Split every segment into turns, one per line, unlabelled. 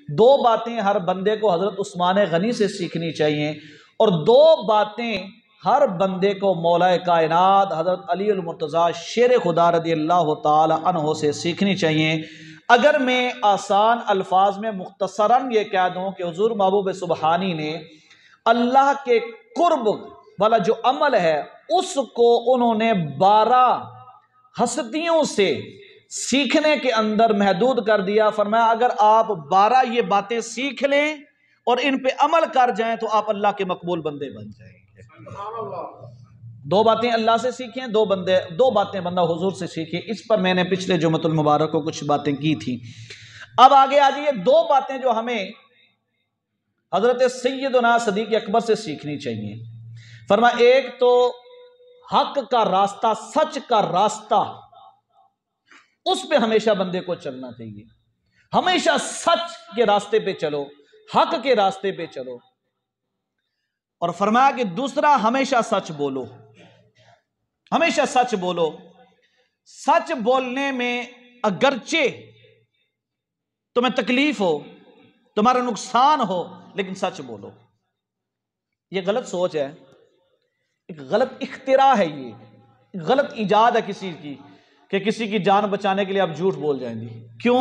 دو باتیں ہر بندے کو حضرت عثمان غنی سے سیکھنی چاہیے، اور دو باتیں ہر بندے کو مولا کائنات حضرت علی المرتضیٰ شیر خدا رضی اللہ تعالی عنہ سے سیکھنی چاہیے۔ اگر میں آسان الفاظ میں مختصراً یہ کہہ دوں کہ حضور محبوب سبحانی نے اللہ کے قرب والا جو عمل ہے اس کو انہوں نے 12 ہستیوں سے سیکھنے کے اندر محدود کر دیا۔ فرمایا اگر آپ 12 یہ باتیں سیکھ لیں اور ان پہ عمل کر جائیں تو آپ اللہ کے مقبول بندے بن جائیں گے۔ دو باتیں اللہ سے سیکھیں، دو باتیں بندہ حضور سے سیکھیں۔ اس پر میں نے پچھلے جمعۃ المبارک کو کچھ باتیں کی تھی۔ اب آگے آ جائیے، دو باتیں جو ہمیں حضرت سیدنا صدیق اکبر سے سیکھنی چاہیے۔ فرمایا ایک تو حق کا راستہ، سچ کا راستہ، اس پہ ہمیشہ بندے کو چلنا چاہیے۔ ہمیشہ سچ کے راستے پہ چلو، حق کے راستے پہ چلو۔ اور فرمایا کہ دوسرا ہمیشہ سچ بولو، ہمیشہ سچ بولو۔ سچ بولنے میں اگرچہ تمہیں تکلیف ہو، تمہارا نقصان ہو، لیکن سچ بولو۔ یہ غلط سوچ ہے، ایک غلط اختراع ہے، یہ غلط ایجاد ہے کسی کی، کہ کسی کی جان بچانے کے لیے آپ جھوٹ بول جائیں گے۔ کیوں؟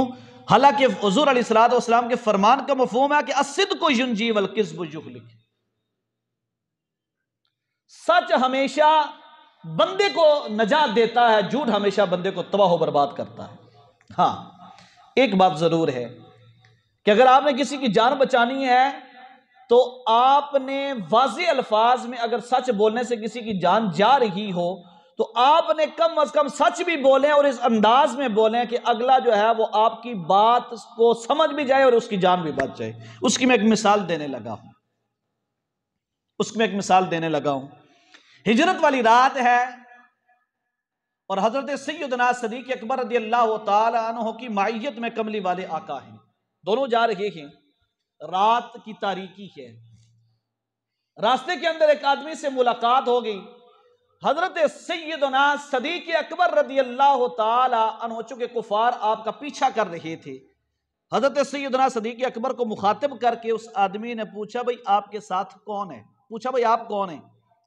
حالانکہ حضور علیہ الصلوۃ والسلام کے فرمان کا مفہوم ہے کہ الصدق ینجی والکذب یہلک۔ سچ ہمیشہ بندے کو نجات دیتا ہے، جھوٹ ہمیشہ بندے کو تباہ و برباد کرتا ہے۔ ہاں ایک بات ضرور ہے کہ اگر آپ نے کسی کی جان بچانی ہے تو آپ نے واضح الفاظ میں اگر سچ بولنے سے کسی کی جان جا رہی ہو تو آپ نے کم از کم سچ بھی بولیں، اور اس انداز میں بولیں کہ اگلا جو ہے وہ آپ کی بات کو سمجھ بھی جائے اور اس کی جان بھی بچ جائے۔ اس کی میں ایک مثال دینے لگا ہوں۔ ہجرت والی رات ہے اور حضرت سیدنا صدیق اکبر رضی اللہ تعالی عنہ کی معیت میں کملی والے آقا ہیں، دونوں جا رہے ہیں، رات کی تاریکی ہے، راستے کے اندر ایک آدمی سے ملاقات ہو گئی۔ حضرت سیدنا صدیق اکبر رضی اللہ تعالی عنہ چونکہ کفار آپ کا پیچھا کر رہے تھے، حضرت سیدنا صدیق اکبر کو مخاطب کر کے اس آدمی نے پوچھا بھئی آپ کے ساتھ کون ہے؟ پوچھا بھئی آپ کون ہیں؟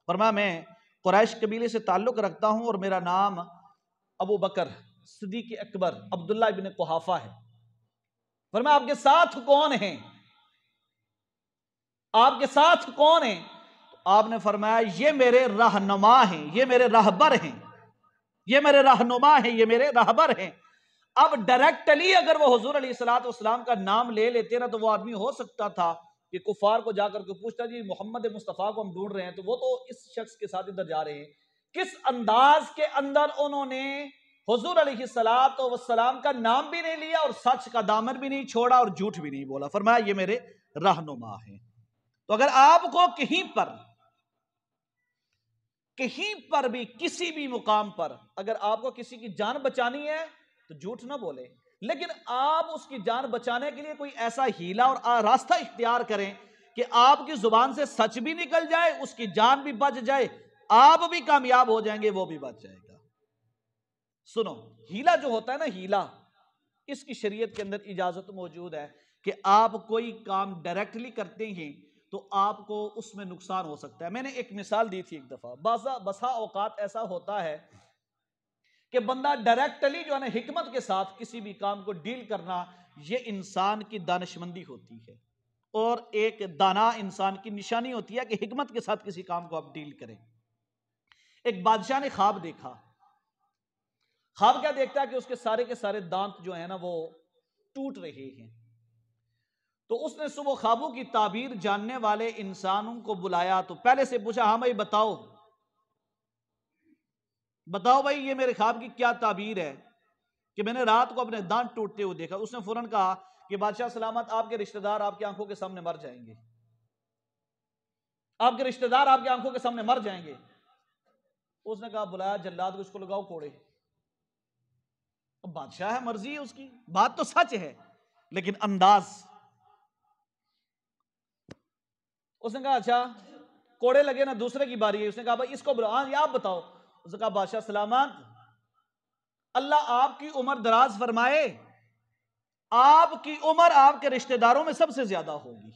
فرمایا میں قریش قبیلے سے تعلق رکھتا ہوں اور میرا نام ابو بکر صدیق اکبر عبداللہ ابن قحافہ ہے۔ فرمایا آپ کے ساتھ کون ہیں؟ آپ کے ساتھ کون ہیں؟ آپ نے فرمایا یہ میرے رہنما ہیں، یہ میرے رہبر ہیں، یہ میرے رہنما ہیں، یہ میرے رہبر ہیں۔ اب ڈائریکٹلی اگر وہ حضور علیہ الصلوۃ والسلام کا نام لے لیتے نا تو وہ آدمی ہو سکتا تھا کہ کفار کو جا کر کے پوچھتا جی محمد مصطفیٰ کو ہم ڈھونڈ رہے ہیں تو وہ تو اس شخص کے ساتھ ادھر جا رہے ہیں۔ کس انداز کے اندر انہوں نے حضور علیہ الصلوۃ والسلام کا نام بھی نہیں لیا اور سچ کا دامن بھی نہیں چھوڑا اور جھوٹ بھی نہیں بولا۔ فرمایا یہ میرے رہنما ہیں۔ تو اگر آپ کو کہیں پر بھی کسی بھی مقام پر اگر آپ کو کسی کی جان بچانی ہے تو جھوٹ نہ بولے، لیکن آپ اس کی جان بچانے کے لیے کوئی ایسا ہیلا اور راستہ اختیار کریں کہ آپ کی زبان سے سچ بھی نکل جائے، اس کی جان بھی بچ جائے، آپ بھی کامیاب ہو جائیں گے، وہ بھی بچ جائے گا۔ سنو، ہیلا جو ہوتا ہے نا، ہیلا، اس کی شریعت کے اندر اجازت موجود ہے کہ آپ کوئی کام ڈائریکٹلی کرتے ہیں تو آپ کو اس میں نقصان ہو سکتا ہے۔ میں نے ایک مثال دی تھی ایک دفعہ، بسا اوقات ایسا ہوتا ہے کہ بندہ ڈائریکٹلی جو ہے نا حکمت کے ساتھ کسی بھی کام کو ڈیل کرنا، یہ انسان کی دانشمندی ہوتی ہے اور ایک دانا انسان کی نشانی ہوتی ہے کہ حکمت کے ساتھ کسی کام کو آپ ڈیل کریں۔ ایک بادشاہ نے خواب دیکھا۔ خواب کیا دیکھتا ہے کہ اس کے سارے دانت جو ہیں نا وہ ٹوٹ رہے ہیں۔ تو اس نے صبح خوابوں کی تعبیر جاننے والے انسانوں کو بلایا تو پہلے سے پوچھا ہاں بھائی بتاؤ بھائی یہ میرے خواب کی کیا تعبیر ہے کہ میں نے رات کو اپنے دانت ٹوٹتے ہوئے دیکھا۔ اس نے فوراً کہا کہ بادشاہ سلامت، آپ کے رشتہ دار آپ کی آنکھوں کے سامنے مر جائیں گے، آپ کے رشتہ دار آپ کی آنکھوں کے سامنے مر جائیں گے۔ اس نے کہا بلایا جلاد کو، اس کو لگاؤ کوڑے۔ اب بادشاہ ہے، مرضی ہے اس کی، بات تو سچ ہے لیکن انداز۔ اس نے کہا اچھا کوڑے لگے نا، دوسرے کی باری ہے۔ اس نے کہا بھائی اس کو بلاؤ، ہاں یہ آپ بتاؤ۔ اس نے کہا بادشاہ سلامت، اللہ آپ کی عمر دراز فرمائے، آپ کی عمر آپ کے رشتہ داروں میں سب سے زیادہ ہوگی.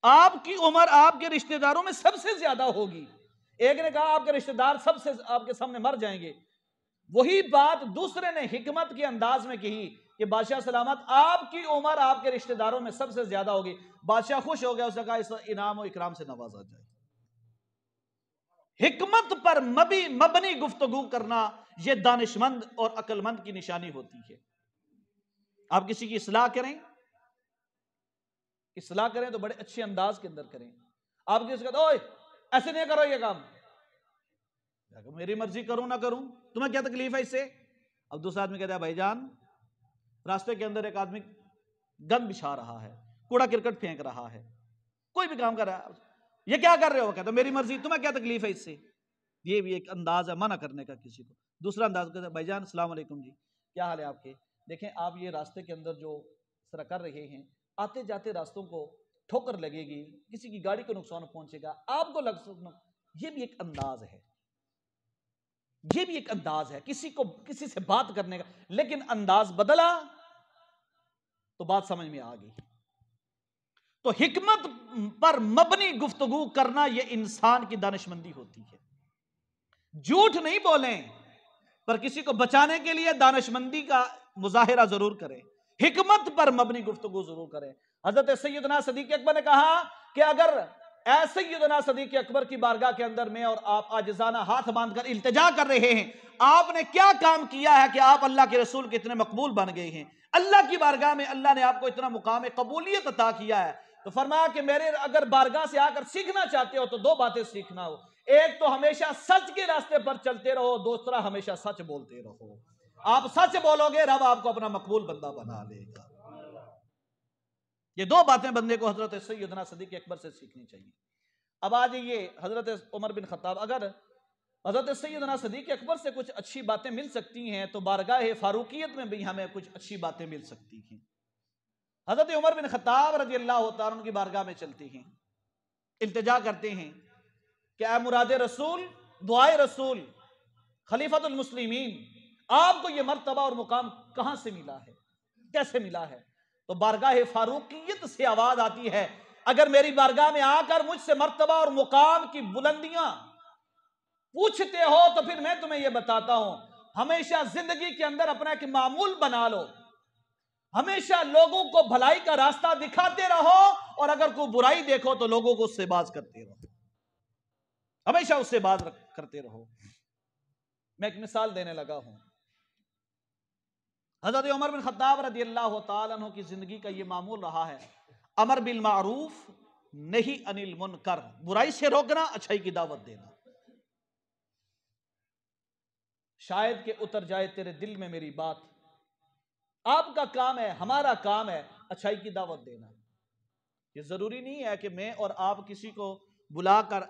آپ کی عمر آپ کے رشتہ داروں میں سب سے زیادہ ہوگی. ایک نے کہا آپ کے رشتہ دار سب سے آپ کے سامنے مر جائیں گے. وہی بات دوسرے نے حکمت کے انداز میں کہی کہ بادشاہ سلامت آپ کی عمر آپ کے رشتہ داروں میں سب سے زیادہ ہوگی. بادشاہ خوش ہو گیا, اس نے کہا اس انعام و اکرام سے نوازا جائے. حکمت پر مبنی گفتگو کرنا یہ دانشمند اور عقل مند کی نشانی ہوتی ہے. آپ کسی کی اصلاح کریں تو بڑے اچھے انداز کے اندر کریں. آپ کسی کو اوئے ایسے نہیں کرو یہ کام, میری مرضی کروں نہ کروں, تمہیں کیا تکلیف ہے اس سے. اب دوسرا آدمی کہتا ہے بھائی جان راستے کے اندر ایک آدمی گند بچھا رہا ہے, کوڑا کرکٹ پھینک رہا ہے, کوئی بھی کام کر رہا ہے, یہ کیا کر رہے ہو. کہتا ہے میری مرضی, تمہیں کیا تکلیف ہے اس سے. یہ بھی ایک انداز ہے منع کرنے کا کسی کو. دوسرا انداز کہتا ہے بھائی جان السلام علیکم جی, کیا حال ہے آپ کے. دیکھیں آپ یہ راستے کے اندر جو سرا کر رہے ہیں, آتے جاتے راستوں کو ٹھوکر لگے گی, کسی کی گاڑی کو نقصان پہنچے گا, آپ کو لگ سکنا. یہ بھی ایک انداز ہے, یہ بھی ایک انداز ہے کسی سے بات کرنے کا. لیکن انداز بدلا تو بات سمجھ میں آ گئی. تو حکمت پر مبنی گفتگو کرنا یہ انسان کی دانشمندی ہوتی ہے. جھوٹ نہیں بولیں, پر کسی کو بچانے کے لیے دانشمندی کا مظاہرہ ضرور کریں, حکمت پر مبنی گفتگو ضرور کریں. حضرت سیدنا صدیق اکبر نے کہا کہ اگر اے سیدنا صدیق اکبر کی بارگاہ کے اندر میں اور آپ عاجزانہ ہاتھ باندھ کر التجا کر رہے ہیں, آپ نے کیا کام کیا ہے کہ آپ اللہ کے رسول کے اتنے مقبول بن گئے ہیں, اللہ کی بارگاہ میں اللہ نے آپ کو اتنا مقام قبولیت عطا کیا ہے. تو فرمایا کہ میرے اگر بارگاہ سے آ کر سیکھنا چاہتے ہو تو دو باتیں سیکھنا ہو, ایک تو ہمیشہ سچ کے راستے پر چلتے رہو, دوسرا ہمیشہ سچ بولتے رہو. آپ سچ بولو گے رب آپ کو اپنا مقبول بندہ بنا لے گا. یہ دو باتیں بندے کو حضرت سیدنا صدیق اکبر سے سیکھنی چاہیے. اب آ جائیے حضرت عمر بن خطاب. اگر حضرت سیدنا صدیق اکبر سے کچھ اچھی باتیں مل سکتی ہیں تو بارگاہ فاروقیت میں بھی ہمیں کچھ اچھی باتیں مل سکتی ہیں. حضرت عمر بن خطاب رضی اللہ تعالیٰ عنہ کی بارگاہ میں چلتے ہیں, التجا کرتے ہیں کہ اے مراد رسول, دعائے رسول, خلیفۃ المسلمین, آپ کو یہ مرتبہ اور مقام کہاں سے ملا ہے, کیسے ملا ہے. تو بارگاہ فاروقیت سے آواز آتی ہے, اگر میری بارگاہ میں آ کر مجھ سے مرتبہ اور مقام کی بلندیاں پوچھتے ہو تو پھر میں تمہیں یہ بتاتا ہوں, ہمیشہ زندگی کے اندر اپنا ایک معمول بنا لو, ہمیشہ لوگوں کو بھلائی کا راستہ دکھاتے رہو, اور اگر کوئی برائی دیکھو تو لوگوں کو اس سے باز کرتے رہو, ہمیشہ اس سے باز کرتے رہو. میں ایک مثال دینے لگا ہوں. حضرت عمر بن خطاب رضی اللہ تعالیٰ عنہ کی زندگی کا یہ معمول رہا ہے, امر بالمعروف نہی عن المنکر, برائی سے روکنا, اچھائی کی دعوت دینا. شاید کہ اتر جائے تیرے دل میں میری بات, آپ کا کام ہے, ہمارا کام ہے اچھائی کی دعوت دینا. یہ ضروری نہیں ہے کہ میں اور آپ کسی کو بلا کر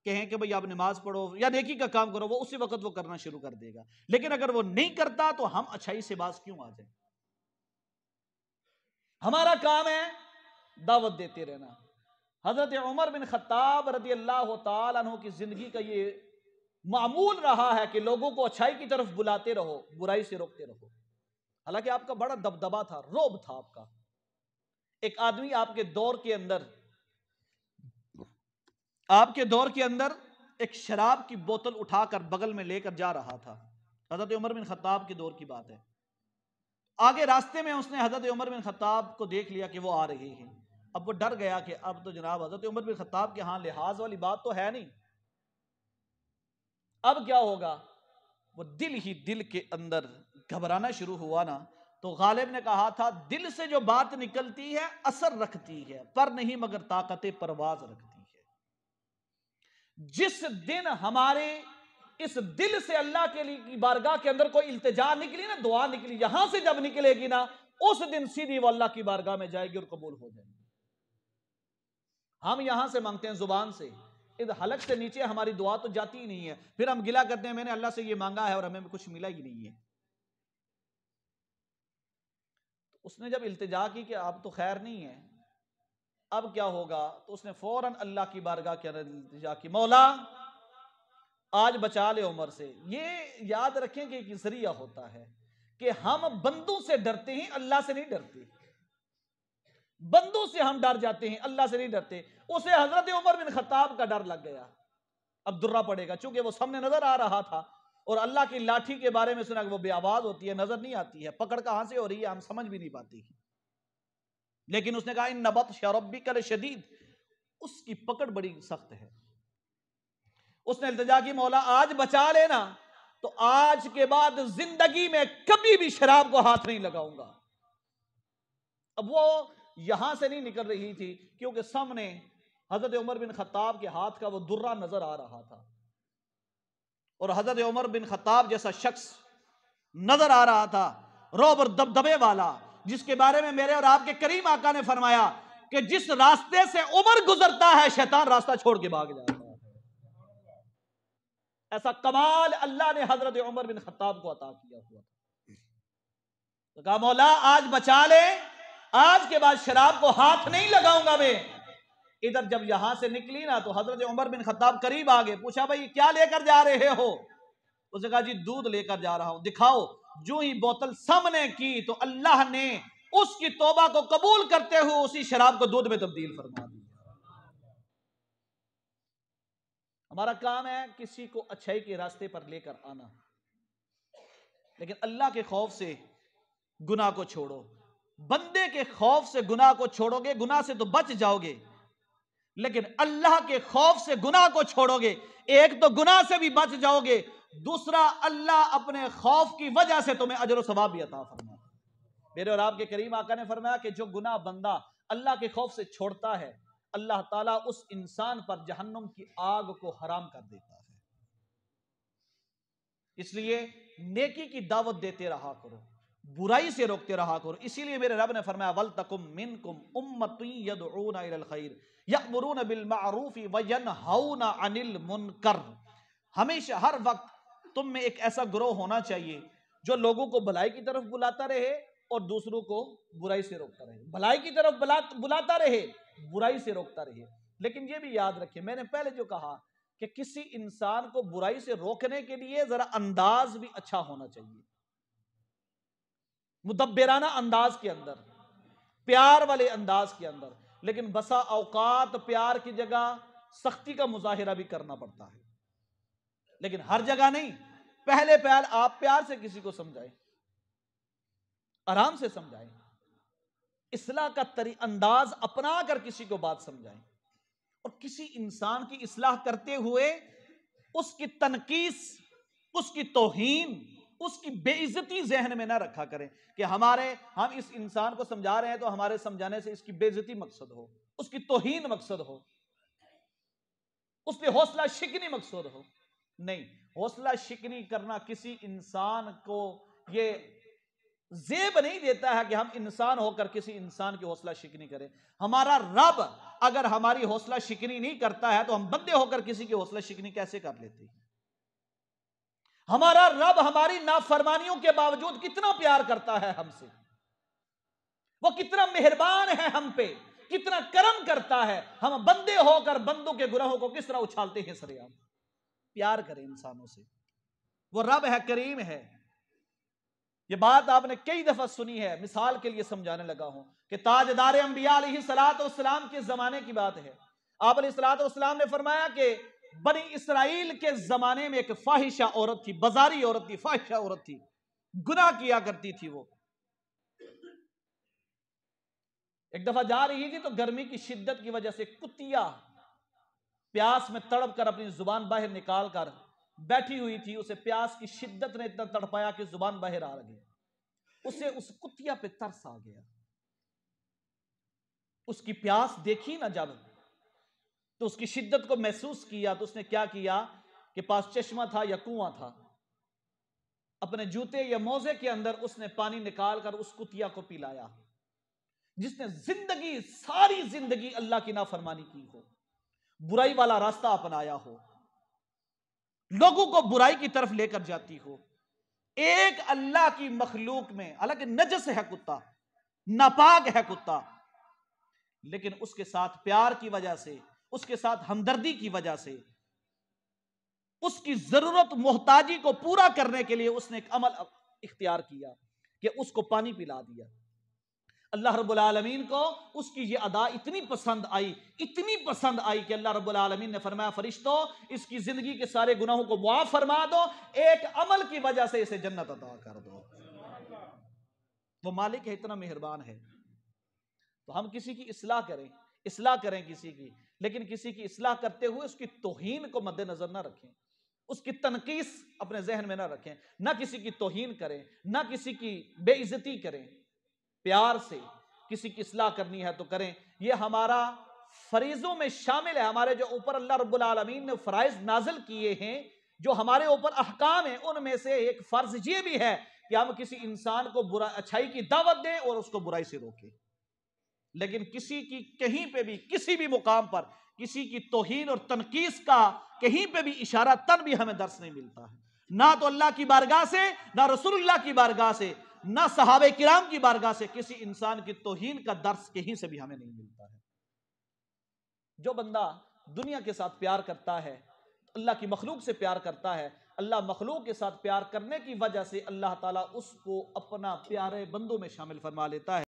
کہیں کہ بھئی آپ نماز پڑھو یا نیکی کا کام کرو, وہ اسی وقت وہ کرنا شروع کر دے گا. لیکن اگر وہ نہیں کرتا تو ہم اچھائی سے باز کیوں آ جائیں. ہمارا کام ہے دعوت دیتے رہنا. حضرت عمر بن خطاب رضی اللہ تعالیٰ عنہ کی زندگی کا یہ معمول رہا ہے کہ لوگوں کو اچھائی کی طرف بلاتے رہو, برائی سے روکتے رہو. حالانکہ آپ کا بڑا دبدبا تھا, روب تھا آپ کا. ایک آدمی آپ کے دور کے اندر ایک شراب کی بوتل اٹھا کر بغل میں لے کر جا رہا تھا. حضرت عمر بن خطاب کے دور کی بات ہے. آگے راستے میں اس نے حضرت عمر بن خطاب کو دیکھ لیا کہ وہ آ رہے ہیں. اب وہ ڈر گیا کہ اب تو جناب حضرت عمر بن خطاب کے ہاں لحاظ والی بات تو ہے نہیں, اب کیا ہوگا. وہ دل کے اندر گھبرانا شروع ہوا نا. تو غالب نے کہا تھا دل سے جو بات نکلتی ہے اثر رکھتی ہے, پر نہیں مگر طاقت پرواز رکھتی ہے. جس دن ہمارے اس دل سے اللہ کے لیے بارگاہ کے اندر کوئی التجا نکلی نا, دعا نکلی, یہاں سے جب نکلے گی نا, اس دن سیدھی وہ اللہ کی بارگاہ میں جائے گی اور قبول ہو جائے گی. ہم یہاں سے مانگتے ہیں زبان سے, اس حلق سے نیچے ہماری دعا تو جاتی ہی نہیں ہے. پھر ہم گلا کرتے ہیں میں نے اللہ سے یہ مانگا ہے اور ہمیں کچھ ملا ہی نہیں ہے. اس نے جب التجا کی کہ اب تو خیر نہیں ہے, اب کیا ہوگا, تو اس نے فوراً اللہ کی بارگاہ کے اندر التجا کی, مولا آج بچا لے عمر سے. یہ یاد رکھیں کہ ایک ذریعہ ہوتا ہے کہ ہم بندوں سے ڈرتے ہیں، اللہ سے نہیں ڈرتے. بندوں سے ہم ڈر جاتے ہیں، اللہ سے نہیں ڈرتے. اسے حضرت عمر بن خطاب کا ڈر لگ گیا. اب درہ پڑے گا، چونکہ وہ سامنے نظر آ رہا تھا اور اللہ کی لاٹھی کے بارے میں سنا کہ وہ بے آواز ہوتی ہے، نظر نہیں آتی ہے، پکڑ کہاں سے ہو رہی ہے ہم سمجھ بھی نہیں پاتی. لیکن اس نے کہا ان بطش ربک لشدید، اس کی پکڑ بڑی سخت ہے. اس نے التجا کی مولا آج بچا لینا، تو آج کے بعد زندگی میں کبھی بھی شراب کو ہاتھ نہیں لگاؤں گا. اب وہ یہاں سے نہیں نکل رہی تھی کیونکہ سامنے حضرت عمر بن خطاب کے ہاتھ کا وہ درہ نظر آ رہا تھا، اور حضرت عمر بن خطاب جیسا شخص نظر آ رہا تھا، رعب اور دبدبے والا، جس کے بارے میں میرے اور آپ کے کریم آقا نے فرمایا کہ جس راستے سے عمر گزرتا ہے شیطان راستہ چھوڑ کے بھاگ جاتا ہے. ایسا کمال اللہ نے حضرت عمر بن خطاب کو عطا کیا ہوا تھا. تو کہا مولا آج بچا لے، آج کے بعد شراب کو ہاتھ نہیں لگاؤں گا میں. ادھر جب یہاں سے نکلی نا تو حضرت عمر بن خطاب قریب آگے، پوچھا بھائی کیا لے کر جا رہے ہو؟ اس نے کہا جی دودھ لے کر جا رہا ہوں. دکھاؤ. جو ہی بوتل سامنے کی تو اللہ نے اس کی توبہ کو قبول کرتے ہوئے اسی شراب کو دودھ میں تبدیل فرما دیا. ہمارا کام ہے کسی کو اچھائی کے راستے پر لے کر آنا، لیکن اللہ کے خوف سے گناہ کو چھوڑو. بندے کے خوف سے گناہ کو چھوڑو گے، گناہ سے تو بچ جاؤ گے، لیکن اللہ کے خوف سے گناہ کو چھوڑو گے، ایک تو گناہ سے بھی بچ جاؤ گے، دوسرا اللہ اپنے خوف کی وجہ سے تمہیں اجر و ثواب بھی عطا فرمائے. میرے اور آپ کے کریم آقا نے فرمایا کہ جو گناہ بندہ اللہ کے خوف سے چھوڑتا ہے، اللہ تعالیٰ اس انسان پر جہنم کی آگ کو حرام کر دیتا ہے. اس لیے نیکی کی دعوت دیتے رہا کرو، برائی سے روکتے رہا کرو. اسی لیے میرے رب نے فرمایا وَلْتَكُمْ مِنْكُمْ أُمَّةٌ يَدْعُونَ إِلَى الْخَيْرِ يَأْمُرُونَ بِالْمَعْرُوفِ وَيَنْهَوْنَ عَنِ الْمُنْكَرِ. ہمیشہ ہر وقت تم میں ایک ایسا گروہ ہونا چاہیے جو لوگوں کو بھلائی کی طرف بلاتا رہے اور دوسروں کو برائی سے روکتا رہے. بھلائی کی طرف بلاتا رہے، برائی سے روکتا رہے. لیکن یہ بھی یاد رکھیں، میں نے پہلے جو کہا کہ کسی انسان کو برائی سے روکنے کے لیے ذرا انداز بھی اچھا ہونا چاہیے، مدبرانہ انداز کے اندر، پیار والے انداز کے اندر. لیکن بسا اوقات پیار کی جگہ سختی کا مظاہرہ بھی کرنا پڑتا ہے، لیکن ہر جگہ نہیں. پہلے آپ پیار سے کسی کو سمجھائیں، آرام سے سمجھائیں، اصلاح کا انداز اپنا کر کسی کو بات سمجھائیں، اور کسی انسان کی اصلاح کرتے ہوئے اس کی تنقیص، اس کی توہین، اس کی بے عزتی ذہن میں نہ رکھا کریں کہ ہم اس انسان کو سمجھا رہے ہیں تو ہمارے سمجھانے سے اس کی بے عزتی مقصد ہو، اس کی توہین مقصد ہو، اس پہ حوصلہ شکنی مقصود ہو. نہیں، حوصلہ شکنی کرنا کسی انسان کو یہ زیب نہیں دیتا ہے کہ ہم انسان ہو کر کسی انسان کی حوصلہ شکنی کریں. ہمارا رب اگر ہماری حوصلہ شکنی نہیں کرتا ہے تو ہم بندے ہو کر کسی کی حوصلہ شکنی کیسے کر لیتے ہیں؟ ہمارا رب ہماری نافرمانیوں کے باوجود کتنا پیار کرتا ہے ہم سے، وہ کتنا مہربان ہے ہم پہ، کتنا کرم کرتا ہے. ہم بندے ہو کر بندوں کے گناہوں کو کس طرح اچھالتے ہیں سریعام. پیار کریں انسانوں سے، وہ رب ہے، کریم ہے. یہ بات آپ نے کئی دفعہ سنی ہے، مثال کے لیے سمجھانے لگا ہوں کہ تاجدار انبیاء علیہ السلام کے زمانے کی بات ہے. آپ علیہ السلام نے فرمایا کہ بنی اسرائیل کے زمانے میں ایک فاحشہ عورت تھی، بازاری عورت تھی، فاحشہ عورت تھی، گناہ کیا کرتی تھی. وہ ایک دفعہ جا رہی تھی تو گرمی کی شدت کی وجہ سے کتیا پیاس میں تڑپ کر اپنی زبان باہر نکال کر بیٹھی ہوئی تھی. اسے پیاس کی شدت نے اتنا تڑپایا کہ زبان باہر آ گئی. اسے اس کتیا پہ ترس آ گیا. اس کی پیاس دیکھی نا جب تو اس کی شدت کو محسوس کیا تو اس نے کیا کیا کہ پاس چشمہ تھا یا کنواں تھا، اپنے جوتے یا موزے کے اندر اس نے پانی نکال کر اس کتیا کو پلایا جس نے ساری زندگی اللہ کی نافرمانی کی ہو، برائی والا راستہ اپنایا ہو، لوگوں کو برائی کی طرف لے کر جاتی ہو. ایک اللہ کی مخلوق میں، حالانکہ نجس ہے کتا، ناپاک ہے کتا، لیکن اس کے ساتھ پیار کی وجہ سے، اس کے ساتھ ہمدردی کی وجہ سے، اس کی ضرورت محتاجی کو پورا کرنے کے لیے اس نے ایک عمل اختیار کیا. کہ اس کو پانی پلا دیا۔ اللہ رب العالمین کو اس کی یہ ادا اتنی پسند آئی کہ اللہ رب العالمین نے فرمایا فرشتوں اس کی زندگی کے سارے گناہوں کو معاف فرما دو، ایک عمل کی وجہ سے اسے جنت عطا کر دو۔ وہ مالک ہے، اتنا مہربان ہے۔ تو ہم کسی کی اصلاح کریں کسی کی، لیکن کسی کی اصلاح کرتے ہوئے اس کی توہین کو مد نظر نہ رکھیں، اس کی تنقیص اپنے ذہن میں نہ رکھیں، نہ کسی کی توہین کریں، نہ کسی کی بے عزتی کریں۔ پیار سے کسی کی اصلاح کرنی ہے تو کریں، یہ ہمارا فریضوں میں شامل ہے۔ ہمارے جو اوپر اللہ رب العالمین نے فرائض نازل کیے ہیں، جو ہمارے اوپر احکام ہیں، ان میں سے ایک فرض یہ بھی ہے کہ ہم کسی انسان کو اچھائی کی دعوت دیں اور اس کو برائی سے روکیں۔ لیکن کسی کی کہیں پہ بھی کسی بھی مقام پر کسی کی توہین اور تنقیص کا کہیں پہ بھی اشارہ تن بھی ہمیں درس نہیں ملتا ہے، نہ تو اللہ کی بارگاہ سے، نہ رسول اللہ کی بارگاہ سے، نہ صحابہ کرام کی بارگاہ سے کسی انسان کی توہین کا درس کہیں سے بھی ہمیں نہیں ملتا ہے۔ جو بندہ دنیا کے ساتھ پیار کرتا ہے، اللہ کی مخلوق سے پیار کرتا ہے، اللہ مخلوق کے ساتھ پیار کرنے کی وجہ سے اللہ تعالیٰ اس کو اپنا پیارے بندوں میں شامل فرما لیتا ہے۔